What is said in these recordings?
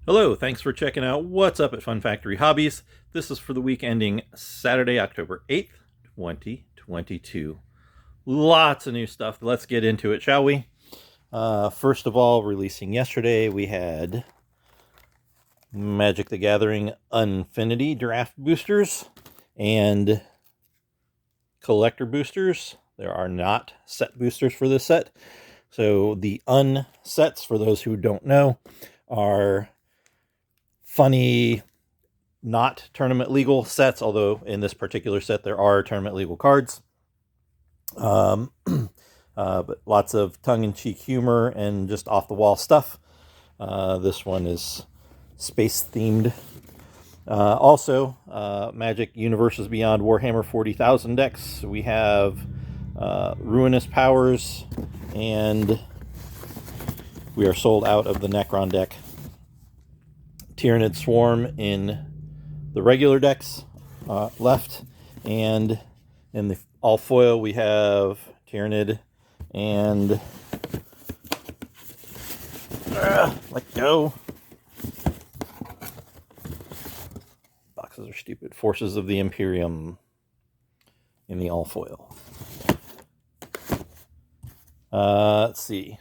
Hello, thanks for checking out What's Up at Fun Factory Hobbies. This is for the week ending Saturday, October 8th, 2022. Lots of new stuff. Let's get into it, shall we? First of all, releasing yesterday, we had Magic the Gathering Unfinity Draft Boosters and Collector Boosters. There are not set boosters for this set. So the unsets, for those who don't know, are funny, not tournament legal sets, although in this particular set there are tournament legal cards. But lots of tongue-in-cheek humor and just off-the-wall stuff. This one is space-themed. Also, Magic Universes Beyond Warhammer 40,000 decks. We have Ruinous Powers, and we are sold out of the Necron deck. Tyrannid Swarm in the regular decks left, and in the all foil we have Tyrannid and let go. Boxes are stupid. Forces of the Imperium in the all foil. Let's see.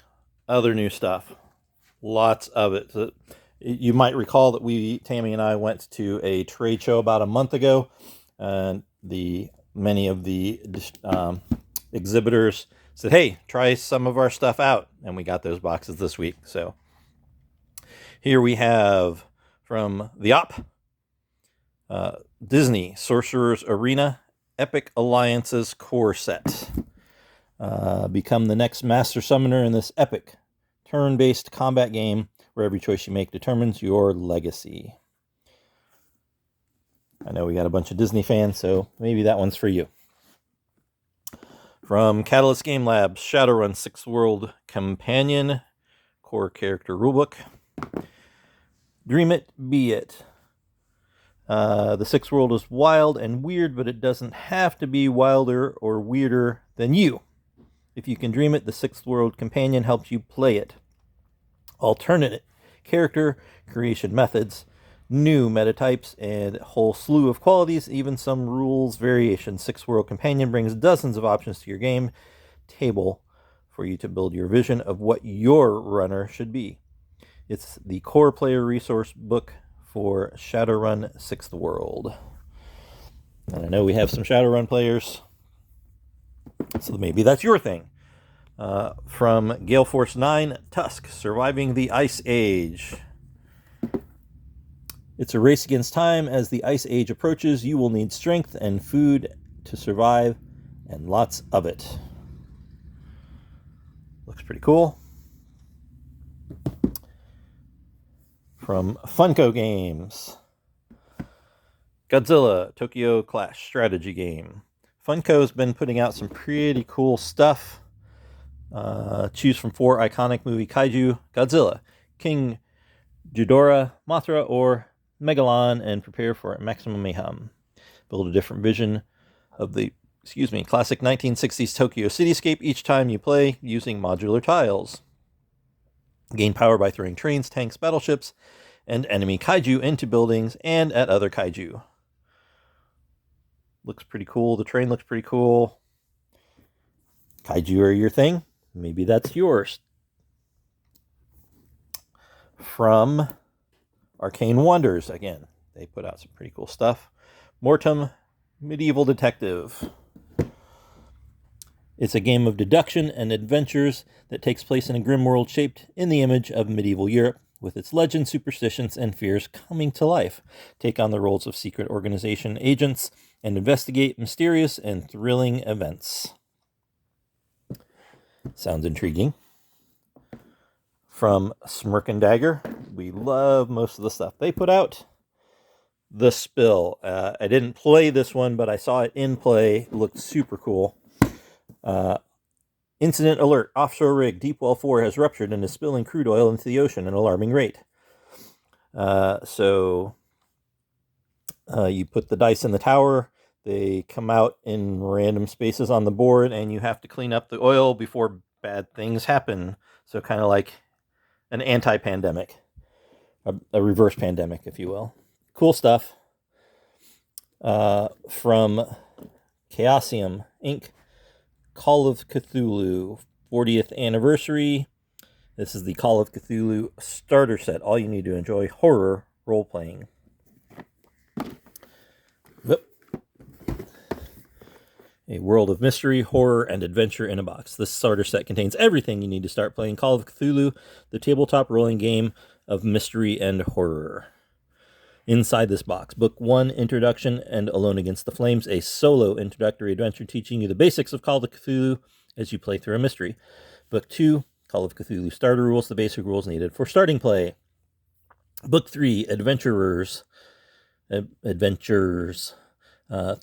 Other new stuff. Lots of it. You might recall that Tammy and I, went to a trade show about a month ago, and many of the exhibitors said, "Hey, try some of our stuff out," and we got those boxes this week. So here we have from the Op, Disney Sorcerers Arena Epic Alliances Core Set. Become the next Master Summoner in this epic turn-based combat game where every choice you make determines your legacy. I know we got a bunch of Disney fans, so maybe that one's for you. From Catalyst Game Labs, Shadowrun 6th World Companion, Core Character Rulebook. Dream It, Be It. The 6th World is wild and weird, but it doesn't have to be wilder or weirder than you. If you can dream it, the 6th World Companion helps you play it. Alternate character creation methods, new meta types, and a whole slew of qualities, even some rules variations. 6th World Companion brings dozens of options to your game table for you to build your vision of what your runner should be. It's the core player resource book for Shadowrun 6th World. And I know we have some Shadowrun players, so maybe that's your thing. From Gale Force 9, Tusk, Surviving the Ice Age. It's a race against time. As the Ice Age approaches, you will need strength and food to survive, and lots of it. Looks pretty cool. From Funko Games, Godzilla, Tokyo Clash Strategy Game. Funko's been putting out some pretty cool stuff. Choose from 4 iconic movie kaiju: Godzilla, King Ghidorah, Mothra, or Megalon, and prepare for maximum mayhem. Build a different vision of the classic 1960s Tokyo cityscape each time you play using modular tiles. Gain power by throwing trains, tanks, battleships, and enemy kaiju into buildings and at other kaiju. Looks pretty cool. The train looks pretty cool. Kaiju are your thing? Maybe that's yours. From Arcane Wonders, again, they put out some pretty cool stuff. Mortem, Medieval Detective. It's a game of deduction and adventures that takes place in a grim world shaped in the image of medieval Europe, with its legends, superstitions, and fears coming to life. Take on the roles of secret organization agents and investigate mysterious and thrilling events. Sounds intriguing. From Smirk and Dagger, we love most of the stuff they put out. The Spill. I didn't play this one, but I saw it in play. It looked super cool. Incident alert. Offshore rig Deep Well 4 has ruptured and is spilling crude oil into the ocean at an alarming rate. So you put the dice in the tower. They come out in random spaces on the board, and you have to clean up the oil before bad things happen. So kind of like an anti-pandemic. a reverse pandemic, if you will. Cool stuff. From Chaosium Inc. Call of Cthulhu 40th anniversary. This is the Call of Cthulhu starter set. All you need to enjoy horror role-playing. Yep. A world of mystery, horror, and adventure in a box. This starter set contains everything you need to start playing Call of Cthulhu, the tabletop rolling game of mystery and horror. Inside this box, Book 1, Introduction and Alone Against the Flames, a solo introductory adventure teaching you the basics of Call of Cthulhu as you play through a mystery. Book 2, Call of Cthulhu Starter Rules, the basic rules needed for starting play. Book 3, Adventures.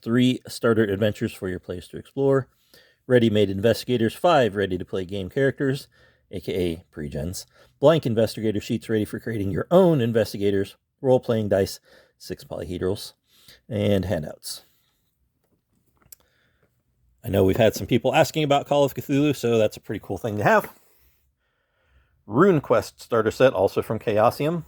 3 starter adventures for your players to explore. Ready-made investigators, 5 ready-to-play game characters, aka pre-gens. Blank investigator sheets ready for creating your own investigators. Role-playing dice, 6 polyhedrals, and handouts. I know we've had some people asking about Call of Cthulhu, so that's a pretty cool thing to have. Runequest Starter Set, also from Chaosium.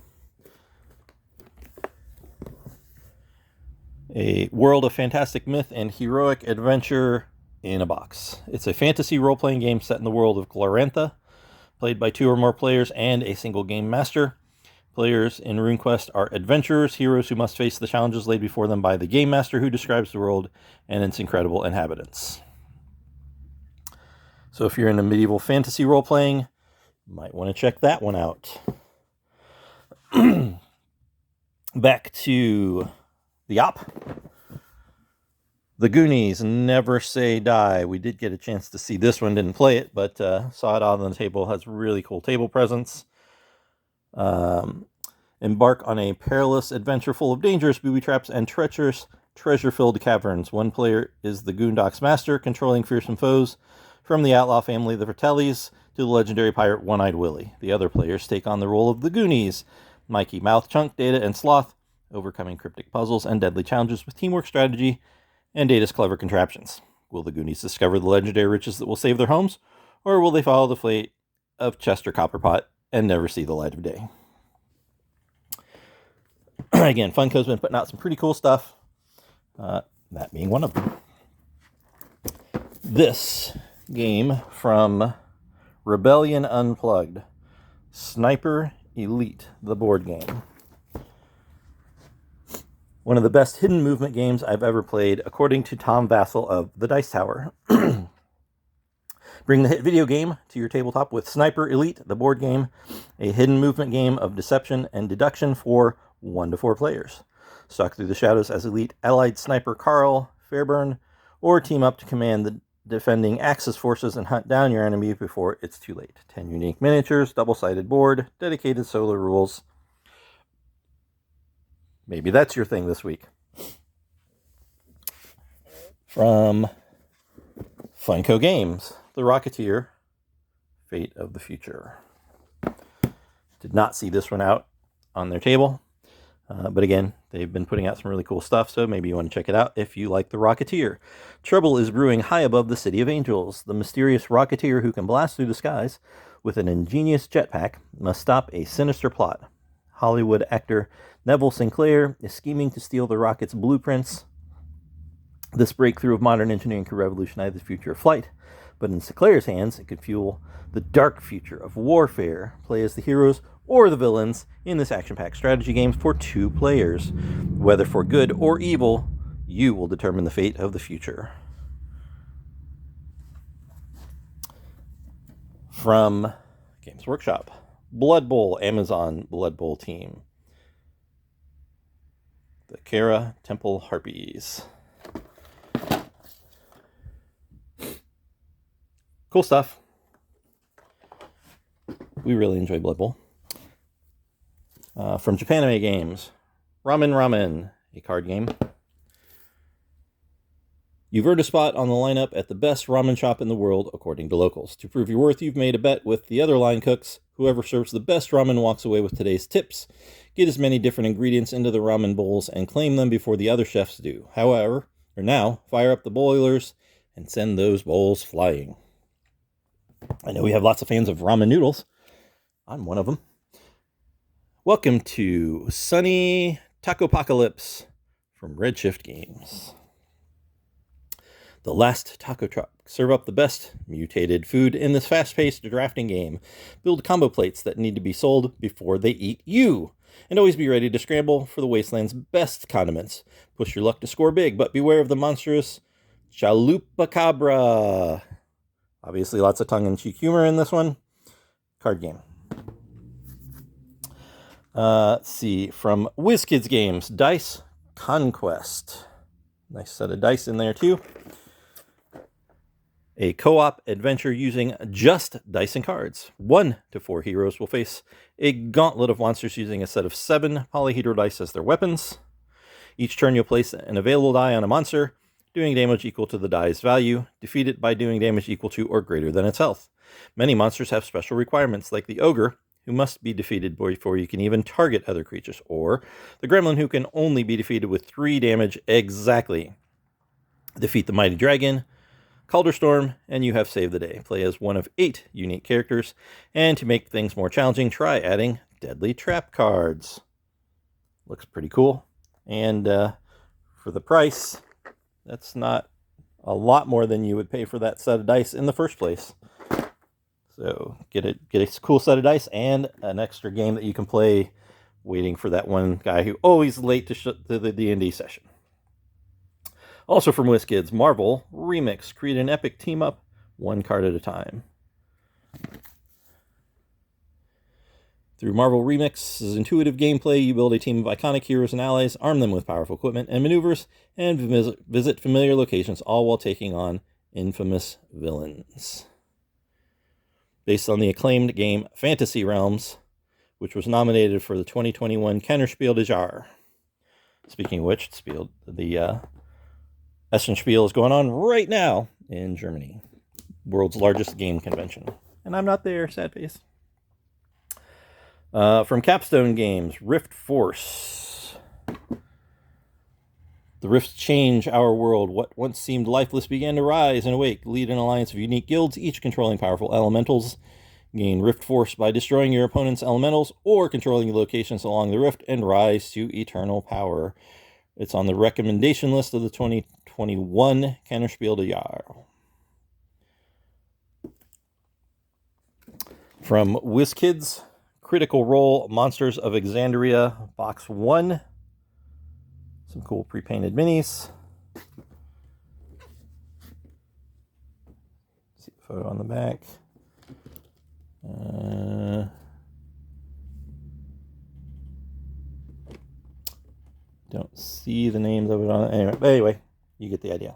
A world of fantastic myth and heroic adventure in a box. It's a fantasy role-playing game set in the world of Glorantha, played by 2 or more players and a single game master. Players in RuneQuest are adventurers, heroes who must face the challenges laid before them by the game master who describes the world and its incredible inhabitants. So if you're into medieval fantasy role-playing, you might want to check that one out. Back to the op. The Goonies Never Say Die. We did get a chance to see this one, didn't play it, but saw it out on the table. Has really cool table presence. Embark on a perilous adventure full of dangerous booby traps and treacherous, treasure-filled caverns. One player is the Goondocks Master, controlling fearsome foes, from the outlaw family, the Fratellis, to the legendary pirate One-Eyed Willie. The other players take on the role of the Goonies, Mikey, Mouth, Chunk, Data, and Sloth, overcoming cryptic puzzles and deadly challenges with teamwork, strategy, and Data's clever contraptions. Will the Goonies discover the legendary riches that will save their homes, or will they follow the fate of Chester Copperpot and never see the light of day? Again, Funko's been putting out some pretty cool stuff, that being one of them. This game from Rebellion Unplugged, Sniper Elite, the board game. One of the best hidden movement games I've ever played, according to Tom Vassell of the Dice Tower. Bring the hit video game to your tabletop with Sniper Elite, the board game, a hidden movement game of deception and deduction for 1 to 4 players. Stalk through the shadows as elite allied sniper Carl Fairburn, or team up to command the defending Axis forces and hunt down your enemy before it's too late. 10 unique miniatures, double-sided board, dedicated solo rules. Maybe that's your thing this week. From Funko Games, The Rocketeer, Fate of the Future. Did not see this one out on their table. But again, they've been putting out some really cool stuff, so maybe you want to check it out if you like The Rocketeer. Trouble is brewing high above the City of Angels. The mysterious Rocketeer who can blast through the skies with an ingenious jetpack must stop a sinister plot. Hollywood actor Neville Sinclair is scheming to steal the rocket's blueprints. This breakthrough of modern engineering could revolutionize the future of flight, but in Sinclair's hands, it could fuel the dark future of warfare. Play as the heroes or the villains in this action-packed strategy game for 2 players. Whether for good or evil, you will determine the fate of the future. From Games Workshop, Blood Bowl, Amazon Blood Bowl team. The Kara Temple Harpies. Cool stuff. We really enjoy Blood Bowl. From Japanime Games, Ramen Ramen, a card game. You've earned a spot on the lineup at the best ramen shop in the world, according to locals. To prove your worth, you've made a bet with the other line cooks. Whoever serves the best ramen walks away with today's tips. Get as many different ingredients into the ramen bowls and claim them before the other chefs do. Now, fire up the boilers and send those bowls flying. I know we have lots of fans of ramen noodles. I'm one of them. Welcome to Sunny Tacopocalypse from Redshift Games. The last taco truck. Serve up the best mutated food in this fast-paced drafting game. Build combo plates that need to be sold before they eat you. And always be ready to scramble for the wasteland's best condiments. Push your luck to score big, but beware of the monstrous Chalupacabra. Obviously lots of tongue-in-cheek humor in this one. Card game. Let's see, from WizKids Games, Dice Conquest. Nice set of dice in there too. A co-op adventure using just dice and cards. 1 to 4 heroes will face a gauntlet of monsters using a set of 7 polyhedral dice as their weapons. Each turn you'll place an available die on a monster, doing damage equal to the die's value. Defeat it by doing damage equal to or greater than its health. Many monsters have special requirements, like the ogre, who must be defeated before you can even target other creatures, or the gremlin, who can only be defeated with 3 damage exactly. Defeat the mighty dragon, Calderstorm, and you have saved the day. Play as one of 8 unique characters, and to make things more challenging, try adding deadly trap cards. Looks pretty cool, and for the price, that's not a lot more than you would pay for that set of dice in the first place. So get a cool set of dice and an extra game that you can play, waiting for that one guy who always late to the D&D session. Also from WizKids, Marvel Remix. Create an epic team up, 1 card at a time. Through Marvel Remix's intuitive gameplay, you build a team of iconic heroes and allies, arm them with powerful equipment and maneuvers, and visit familiar locations, all while taking on infamous villains. Based on the acclaimed game Fantasy Realms, which was nominated for the 2021 Kennerspiel des Jahres. Speaking of which, the Essenspiel is going on right now in Germany, world's largest game convention. And I'm not there, sad face. From Capstone Games, Rift Force. The rifts change our world. What once seemed lifeless began to rise and awake. Lead an alliance of unique guilds, each controlling powerful elementals. Gain Rift Force by destroying your opponent's elementals or controlling the locations along the rift, and rise to eternal power. It's on the recommendation list of the 2021 Kennerspiel des Jahres. From WizKids, Critical Role Monsters of Exandria, Box 1. Some cool pre-painted minis. See the photo on the back. Don't see the names of it on it. Anyway, you get the idea.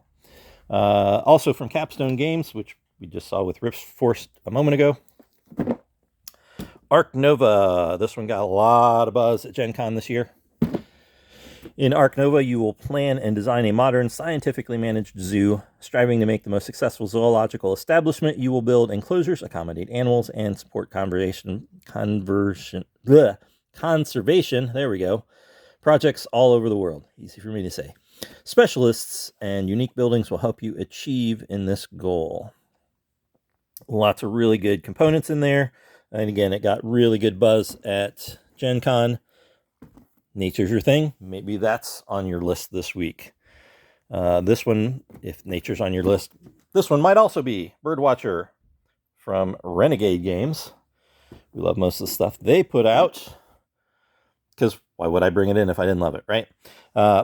Also from Capstone Games, which we just saw with Rift Force a moment ago. Ark Nova. This one got a lot of buzz at Gen Con this year. In Ark Nova, you will plan and design a modern, scientifically managed zoo. Striving to make the most successful zoological establishment, you will build enclosures, accommodate animals, and support conservation. There we go. Projects all over the world. Easy for me to say. Specialists and unique buildings will help you achieve in this goal. Lots of really good components in there. And again, it got really good buzz at Gen Con. Nature's your thing. Maybe that's on your list this week. This one, if nature's on your list, this one might also be Birdwatcher from Renegade Games. We love most of the stuff they put out, because why would I bring it in if I didn't love it, right?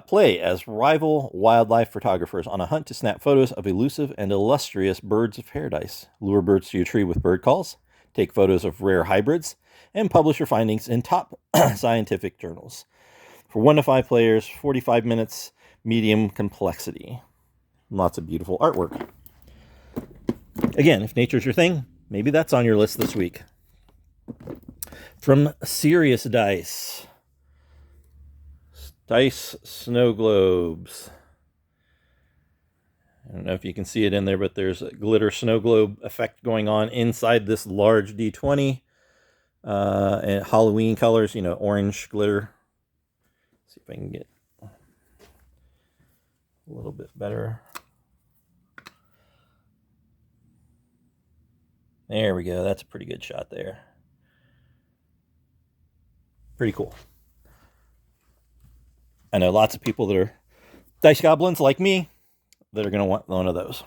Play as rival wildlife photographers on a hunt to snap photos of elusive and illustrious birds of paradise. Lure birds to your tree with bird calls, take photos of rare hybrids, and publish your findings in top scientific journals. For 1 to 5 players, 45 minutes, medium complexity. Lots of beautiful artwork. Again, if nature's your thing, maybe that's on your list this week. From Serious Dice. Dice Snow Globes. I don't know if you can see it in there, but there's a glitter snow globe effect going on inside this large D20. And Halloween colors, orange glitter. See if I can get a little bit better. There we go. That's a pretty good shot there. Pretty cool. I know lots of people that are dice goblins like me that are going to want one of those.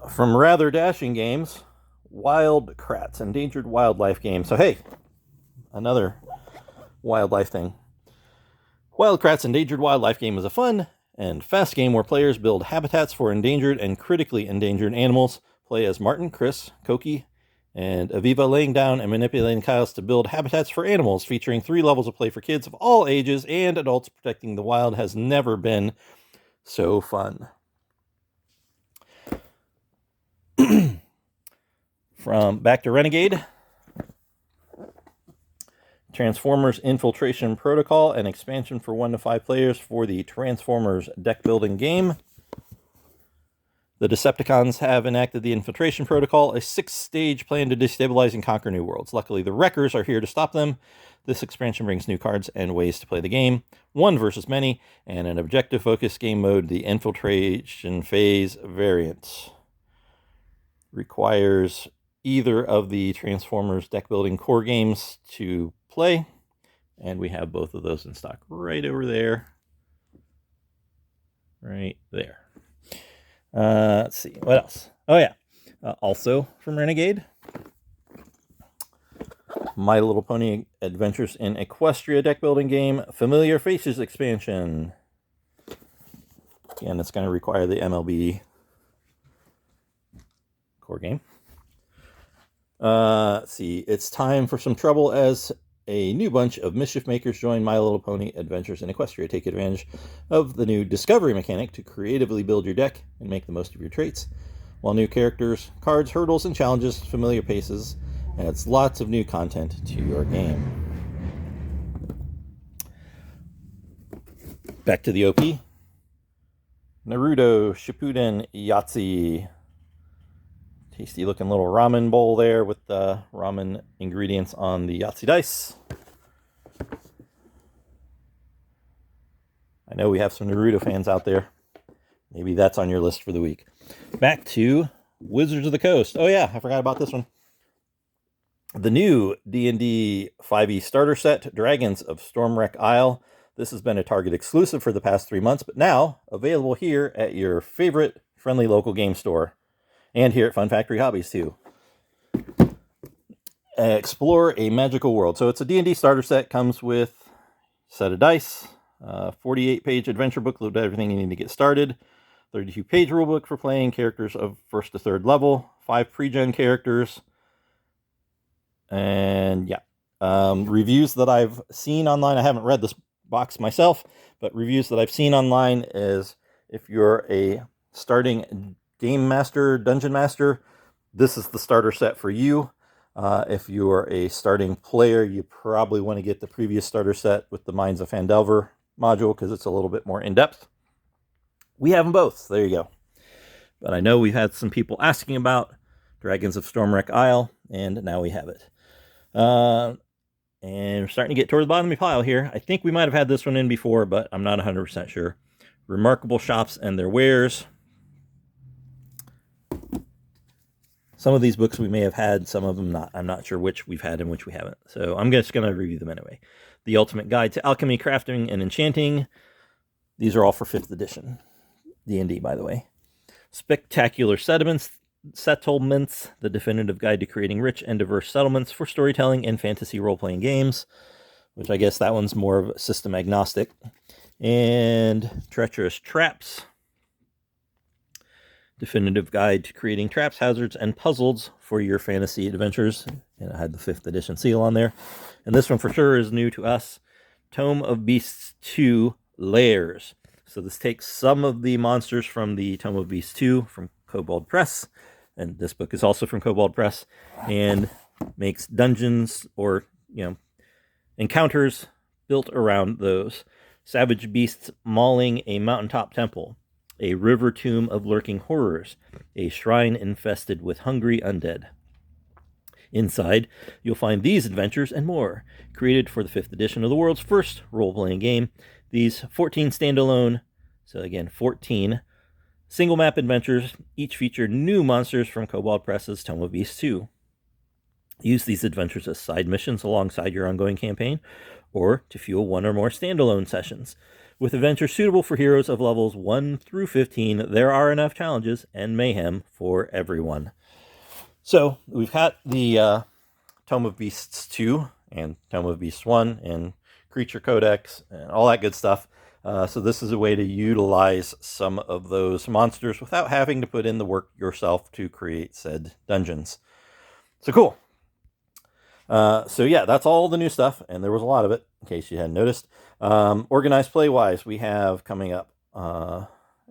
From Rather Dashing Games, Wild Kratts, Endangered Wildlife game. So hey, another wildlife thing. Wild Kratts Endangered Wildlife game is a fun and fast game where players build habitats for endangered and critically endangered animals. Play as Martin, Chris, Koki, and Aviva, laying down and manipulating tiles to build habitats for animals, featuring 3 levels of play for kids of all ages and adults. Protecting the wild has never been so fun. From Back to Renegade, Transformers Infiltration Protocol, an expansion for 1 to 5 players for the Transformers deck building game. The Decepticons have enacted the Infiltration Protocol, a 6-stage plan to destabilize and conquer new worlds. Luckily, the Wreckers are here to stop them. This expansion brings new cards and ways to play the game, 1 versus many, and an objective-focused game mode, the Infiltration Phase variant. Requires either of the Transformers deck building core games to play, and we have both of those in stock right over there. Right there. Let's see, what else? Oh yeah, also from Renegade, My Little Pony Adventures in Equestria deck building game, Familiar Faces expansion. Again, it's going to require the MLB core game. Let's see, it's time for some trouble as a new bunch of mischief makers join My Little Pony Adventures in Equestria. Take advantage of the new discovery mechanic to creatively build your deck and make the most of your traits. While new characters, cards, hurdles, and challenges, Familiar Paces adds lots of new content to your game. Back to the OP. Naruto Shippuden Yahtzee. Tasty looking little ramen bowl there with the ramen ingredients on the Yahtzee dice. I know we have some Naruto fans out there. Maybe that's on your list for the week. Back to Wizards of the Coast. Oh yeah, I forgot about this one. The new D&D 5e starter set, Dragons of Stormwreck Isle. This has been a Target exclusive for the past 3 months, but now available here at your favorite friendly local game store. And here at Fun Factory Hobbies, too. Explore a magical world. So it's a D&D starter set. Comes with a set of dice, 48-page adventure book with everything you need to get started, 32-page rulebook for playing characters of 1st to 3rd level, 5 pre-gen characters, and yeah. Reviews that I've seen online, I haven't read this box myself, but reviews that I've seen online is if you're a starting Game Master, Dungeon Master, this is the starter set for you. If you are a starting player, you probably want to get the previous starter set with the Mines of Phandelver module because it's a little bit more in-depth. We have them both. There you go. But I know we've had some people asking about Dragons of Stormwreck Isle, and now we have it. And we're starting to get toward the bottom of the pile here. I think we might have had this one in before, but I'm not 100% sure. Remarkable Shops and Their Wares. Some of these books we may have had, some of them not. I'm not sure which we've had and which we haven't. So I'm just going to review them anyway. The Ultimate Guide to Alchemy, Crafting, and Enchanting. These are all for 5th edition. D&D, by the way. Spectacular Settlements, the definitive guide to creating rich and diverse settlements for storytelling and fantasy role-playing games. Which I guess that one's more of system agnostic. And Treacherous Traps. Definitive guide to creating traps, hazards, and puzzles for your fantasy adventures. And I had the 5th edition seal on there. And this one for sure is new to us. Tome of Beasts 2 Layers. So this takes some of the monsters from the Tome of Beasts 2 from Kobold Press. And this book is also from Kobold Press. And makes dungeons or, encounters built around those. Savage beasts mauling a mountaintop temple. A river tomb of lurking horrors, a shrine infested with hungry undead. Inside, you'll find these adventures and more, created for the 5th edition of the world's first role-playing game. These 14 standalone, so again, 14 single-map adventures, each feature new monsters from Kobold Press's Tome of Beasts 2. Use these adventures as side missions alongside your ongoing campaign, or to fuel one or more standalone sessions. With adventures suitable for heroes of levels 1 through 15, there are enough challenges and mayhem for everyone. So, we've got the Tome of Beasts 2 and Tome of Beasts 1 and Creature Codex and all that good stuff. So this is a way to utilize some of those monsters without having to put in the work yourself to create said dungeons. So cool. So yeah, that's all the new stuff, and there was a lot of it, in case you hadn't noticed. Organized play-wise, we have coming up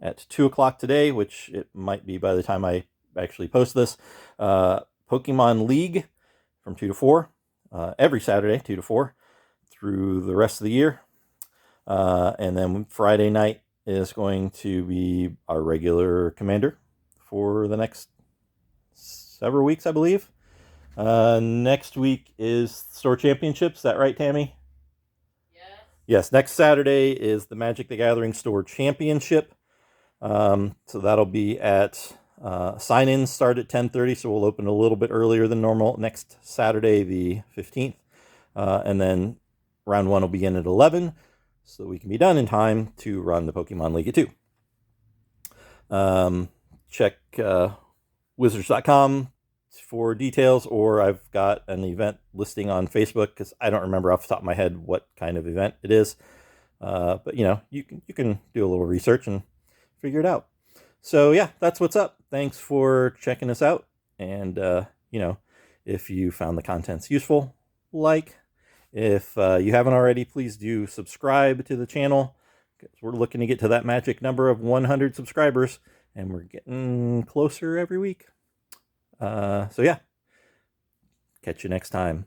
at 2 o'clock today, which it might be by the time I actually post this, Pokemon League from 2 to 4, every Saturday, 2 to 4, through the rest of the year. And then Friday night is going to be our regular commander for the next several weeks, I believe. Next week is Store Championships. Is that right, Tammy? Yes. Yes, next Saturday is the Magic the Gathering Store Championship. So that'll be at sign-ins start at 10:30, so we'll open a little bit earlier than normal next Saturday, the 15th. And then round 1 will begin at 11, so we can be done in time to run the Pokemon League at 2. Check wizards.com for details, or I've got an event listing on Facebook, because I don't remember off the top of my head what kind of event it is. But you know, you can do a little research and figure it out. So yeah, that's what's up. Thanks for checking us out. And you know, if you found the contents useful, like. If you haven't already, please do subscribe to the channel, because we're looking to get to that magic number of 100 subscribers, and we're getting closer every week. So yeah, catch you next time.